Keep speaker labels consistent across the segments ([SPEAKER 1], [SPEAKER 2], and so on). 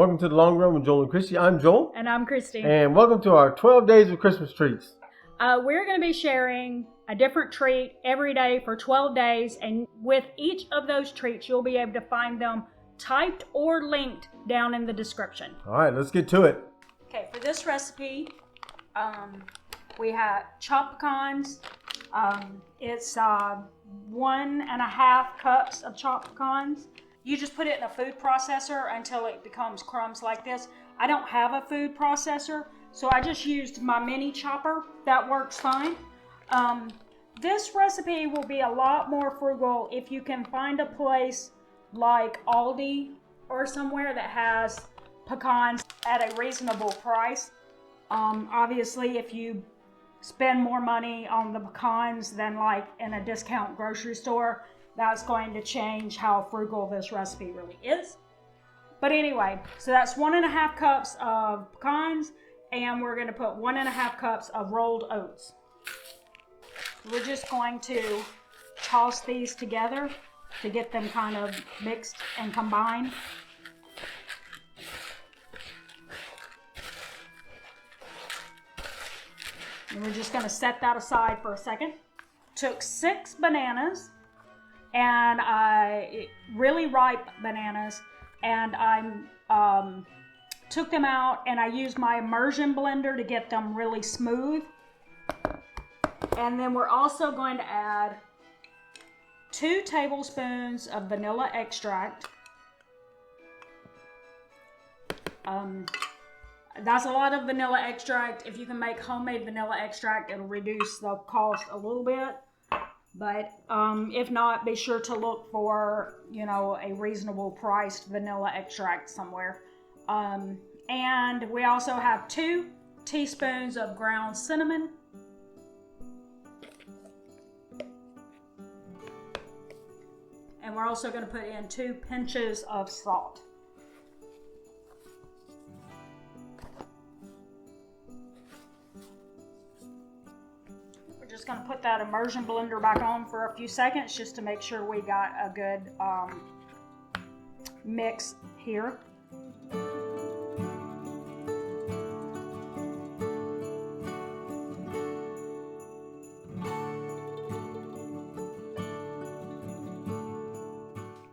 [SPEAKER 1] Welcome to the Long Run with Joel and Christy. I'm Joel.
[SPEAKER 2] And I'm Christy.
[SPEAKER 1] And welcome to our 12 Days of Christmas Treats.
[SPEAKER 2] We're going to be sharing a different treat every day for 12 days. And with each of those treats, you'll be able to find them typed or linked down in the description.
[SPEAKER 1] All right, let's get to it.
[SPEAKER 2] Okay, for this recipe, we have chopped pecans. It's 1.5 cups of chopped pecans. You just put it in a food processor until it becomes crumbs like this. I don't have a food processor, so I just used my mini chopper. That works fine. This recipe will be a lot more frugal if you can find a place like Aldi or somewhere that has pecans at a reasonable price. Obviously, if you spend more money on the pecans than like in a discount grocery store, that's going to change how frugal this recipe really is. But anyway, so that's 1.5 cups of pecans, and we're going to put 1.5 cups of rolled oats. We're just going to toss these together to get them kind of mixed and combined. And we're just going to set that aside for a second. Took 6 bananas, and really ripe bananas, and I took them out and I used my immersion blender to get them really smooth. And then we're also going to add 2 tablespoons of vanilla extract. That's a lot of vanilla extract. If you can make homemade vanilla extract, it'll reduce the cost a little bit. But if not, be sure to look for, a reasonable priced vanilla extract somewhere. And we also have 2 teaspoons of ground cinnamon. And we're also going to put in 2 pinches of salt. Just going to put that immersion blender back on for a few seconds just to make sure we got a good mix here.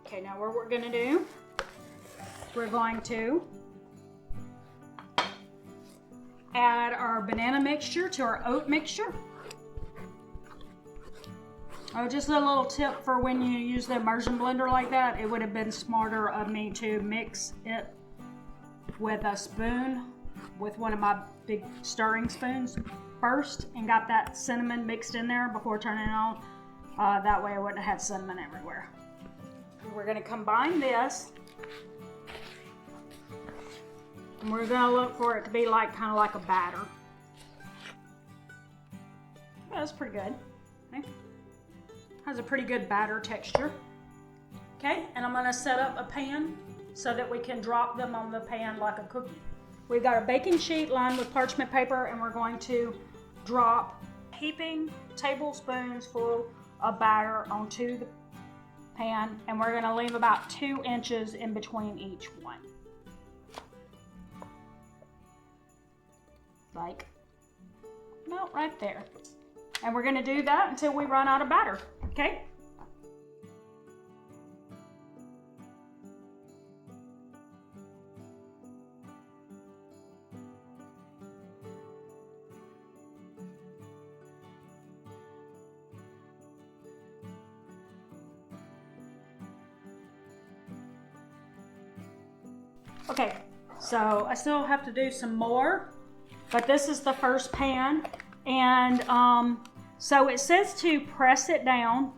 [SPEAKER 2] Okay, now what we're going to do, we're going to add our banana mixture to our oat mixture. Oh, just a little tip for when you use the immersion blender like that. It would have been smarter of me to mix it with a spoon, with one of my big stirring spoons first, and got that cinnamon mixed in there before turning it on. That way I wouldn't have had cinnamon everywhere. We're going to combine this, and we're going to look for it to be kind of like a batter. That's pretty good. Okay. Has a pretty good batter texture. Okay, and I'm going to set up a pan so that we can drop them on the pan like a cookie. We've got a baking sheet lined with parchment paper, and we're going to drop heaping tablespoons full of batter onto the pan, and we're going to leave about 2 inches in between each one. Right there. And we're going to do that until we run out of batter, okay? Okay, so I still have to do some more, but this is the first pan. And so it says to press it down.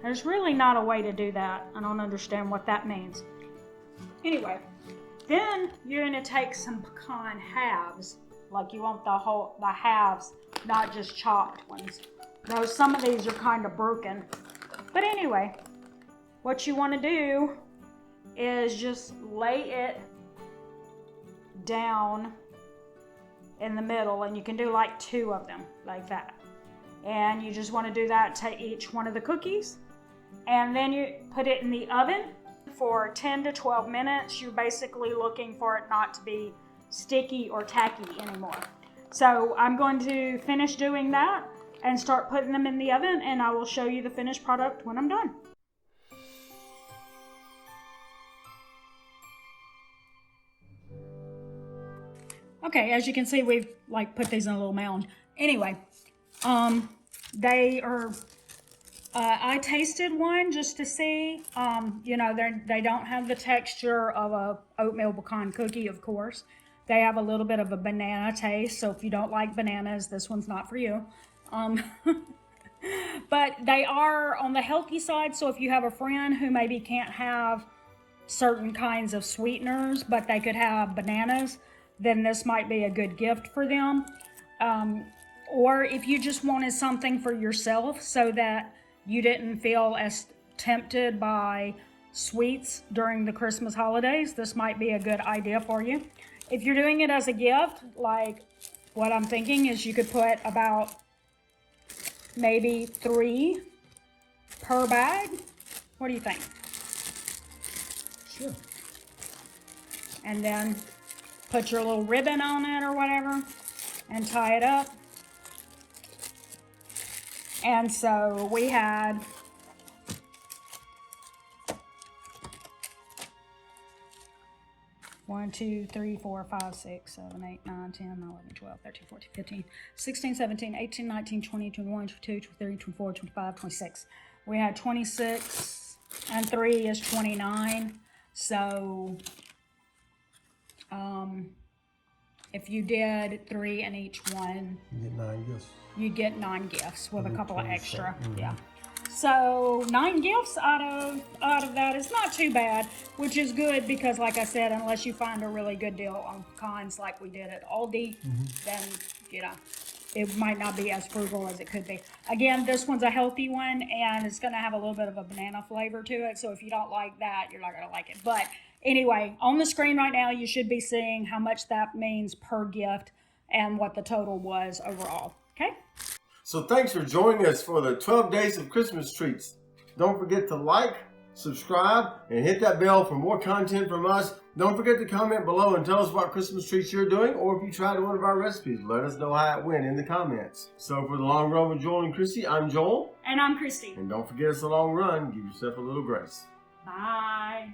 [SPEAKER 2] There's really not a way to do that. I don't understand what that means. Anyway, then you're going to take some pecan halves. Like you want the halves, not just chopped ones. Though some of these are kind of broken. But anyway, what you want to do is just lay it down in the middle, and you can do like 2 of them like that. And you just want to do that to each one of the cookies, and then you put it in the oven for 10 to 12 minutes. You're basically looking for it not to be sticky or tacky anymore. So I'm going to finish doing that and start putting them in the oven, and I will show you the finished product when I'm done. Okay, as you can see, we've put these in a little mound. Anyway, they are, I tasted one just to see, they don't have the texture of a oatmeal pecan cookie, of course. They have a little bit of a banana taste, so if you don't like bananas, this one's not for you. But they are on the healthy side, so if you have a friend who maybe can't have certain kinds of sweeteners, but they could have bananas, then this might be a good gift for them. Or if you just wanted something for yourself so that you didn't feel as tempted by sweets during the Christmas holidays, this might be a good idea for you. If you're doing it as a gift, like what I'm thinking is you could put about maybe 3 per bag. What do you think?
[SPEAKER 1] Sure.
[SPEAKER 2] And then put your little ribbon on it or whatever and tie it up. And so we had 1, 2, 3, 4, 5, 6, 7, 8, 9, 10, 11, 12, 13, 14, 15, 16, 17, 18, 19, 20, 21, 22, 23, 24, 25, 26. We had 26 and 3 is 29. So if you did 3 in each one,
[SPEAKER 1] You get 9 gifts.
[SPEAKER 2] you get 9 gifts with a couple of extra.
[SPEAKER 1] Mm-hmm.
[SPEAKER 2] Yeah. So 9 gifts out of that is not too bad, which is good because, like I said, unless you find a really good deal on pecans like we did at Aldi, then it might not be as frugal as it could be. Again, this one's a healthy one, and it's going to have a little bit of a banana flavor to it. So if you don't like that, you're not going to like it. But anyway, on the screen right now, you should be seeing how much that means per gift and what the total was overall. Okay.
[SPEAKER 1] So thanks for joining us for the 12 Days of Christmas Treats. Don't forget to like, subscribe, and hit that bell for more content from us. Don't forget to comment below and tell us what Christmas treats you're doing, or if you tried one of our recipes, let us know how it went in the comments. So for the Long Run with Joel and Christy, I'm Joel.
[SPEAKER 2] And I'm Christy.
[SPEAKER 1] And don't forget it's a long run. Give yourself a little grace.
[SPEAKER 2] Bye.